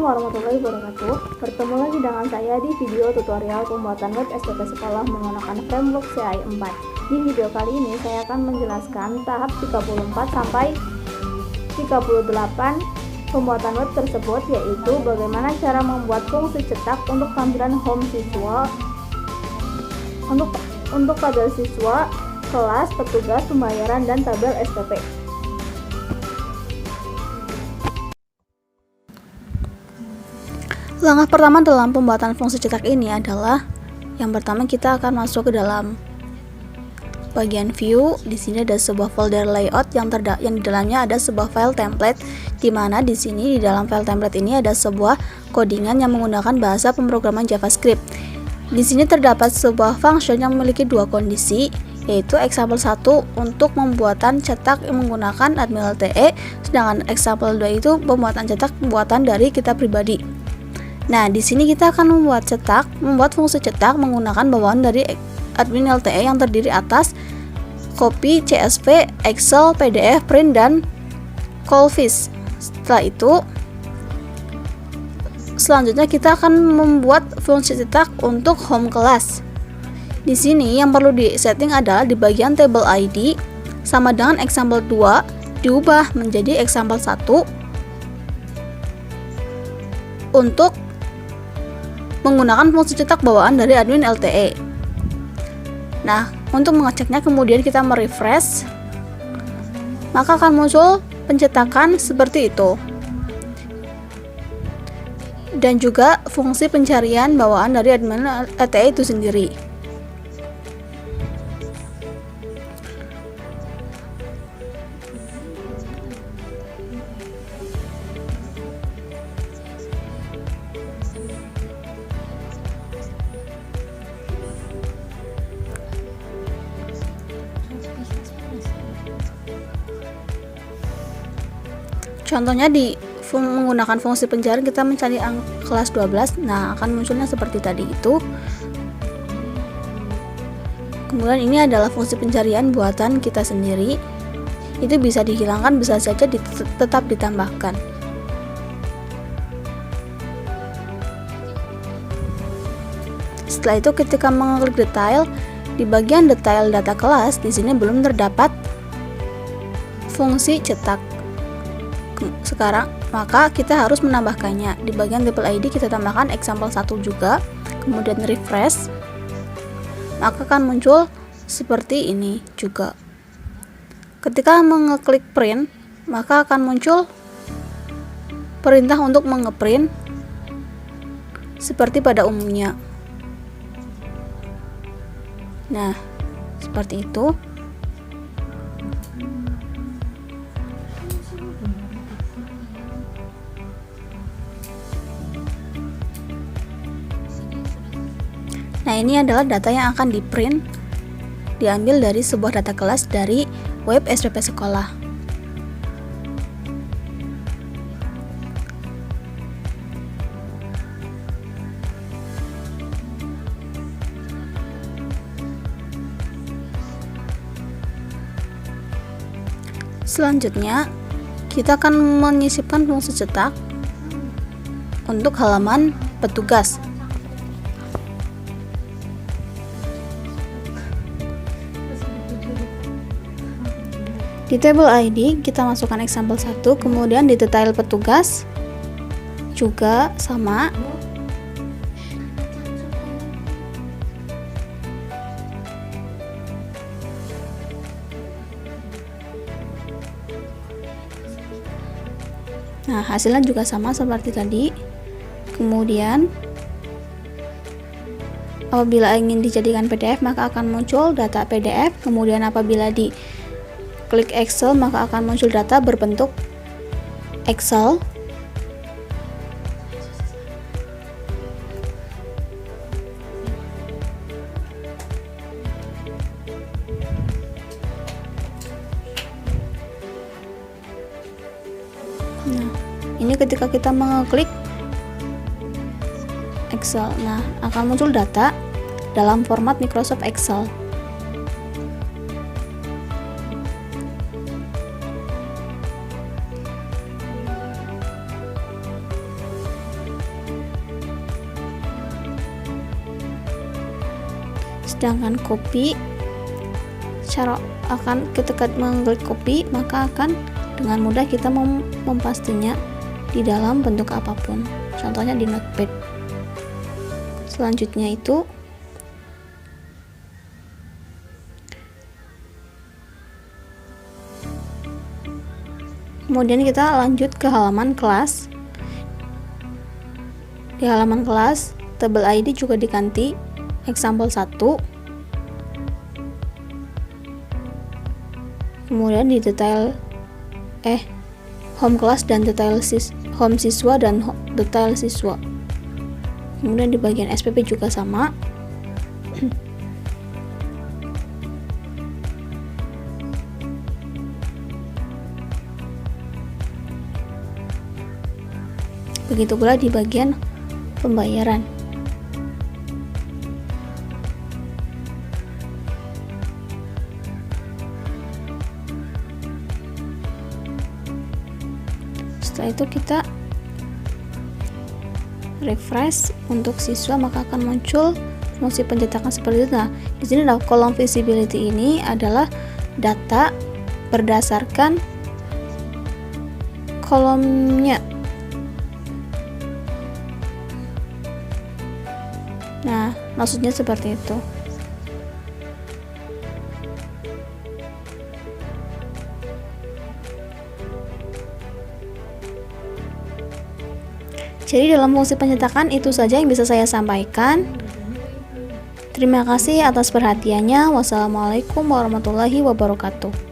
Assalamualaikum warahmatullahi wabarakatuh. Bertemu lagi dengan saya di video tutorial pembuatan web SPP sekolah menggunakan framework CI4. Di video kali ini saya akan menjelaskan tahap 34 sampai 38 pembuatan web tersebut, yaitu bagaimana cara membuat fungsi cetak untuk tampilan home siswa, untuk tabel siswa, kelas, petugas, pembayaran, dan tabel SPP. Langkah pertama dalam pembuatan fungsi cetak ini adalah yang pertama kita akan masuk ke dalam bagian view. Di sini ada sebuah folder layout yang di dalamnya ada sebuah file template, di mana di sini di dalam file template ini ada sebuah codingan yang menggunakan bahasa pemrograman JavaScript. Di sini terdapat sebuah function yang memiliki dua kondisi, yaitu example 1 untuk pembuatan cetak yang menggunakan admin LTE, sedangkan example 2 itu pembuatan cetak buatan dari kita pribadi. Nah, di sini kita akan membuat fungsi cetak menggunakan bawaan dari admin LTE yang terdiri atas copy, CSV, Excel, PDF, print, dan callfish. Setelah itu, selanjutnya kita akan membuat fungsi cetak untuk home class. Di sini yang perlu disetting adalah di bagian table ID sama dengan example 2 diubah menjadi example 1 untuk menggunakan fungsi cetak bawaan dari admin LTE. Nah, untuk mengeceknya kemudian kita merefresh, maka akan muncul pencetakan seperti itu. Dan juga fungsi pencarian bawaan dari admin LTE itu sendiri. Contohnya menggunakan fungsi pencarian kita mencari kelas 12, nah akan munculnya seperti tadi itu. Kemudian ini adalah fungsi pencarian buatan kita sendiri. Itu bisa dihilangkan, bisa saja tetap ditambahkan. Setelah itu ketika mengklik detail, di bagian detail data kelas di sini belum terdapat fungsi cetak. Sekarang maka kita harus menambahkannya. Di bagian table ID kita tambahkan example 1 juga, kemudian refresh, maka akan muncul seperti ini juga. Ketika mengeklik print, maka akan muncul perintah untuk mengeprint seperti pada umumnya. Nah, seperti itu. Nah, ini adalah data yang akan di-print, diambil dari sebuah data kelas dari web SPP sekolah. Selanjutnya, kita akan menyisipkan fungsi cetak untuk halaman petugas. Di table ID kita masukkan example 1, kemudian di detail petugas juga sama. Nah, hasilnya juga sama seperti tadi. Kemudian apabila ingin dijadikan PDF maka akan muncul data PDF, kemudian apabila klik Excel maka akan muncul data berbentuk Excel. Nah, ini ketika kita mengeklik Excel, nah akan muncul data dalam format Microsoft Excel. Sedangkan copy, cara akan ketika mengklik copy, maka akan dengan mudah kita mempastinya di dalam bentuk apapun, contohnya di notepad. Selanjutnya itu kemudian kita lanjut ke halaman kelas. Di halaman kelas, tabel ID juga diganti example 1. Kemudian di detail home class dan detail home siswa dan detail siswa. Kemudian di bagian SPP juga sama. Begitu pula di bagian pembayaran. Setelah itu kita refresh untuk siswa, maka akan muncul fungsi pencetakan seperti itu. Nah, di sini ada kolom visibility, ini adalah data berdasarkan kolomnya. Nah, maksudnya seperti itu. Jadi dalam fungsi pencetakan itu saja yang bisa saya sampaikan. Terima kasih atas perhatiannya. Wassalamualaikum warahmatullahi wabarakatuh.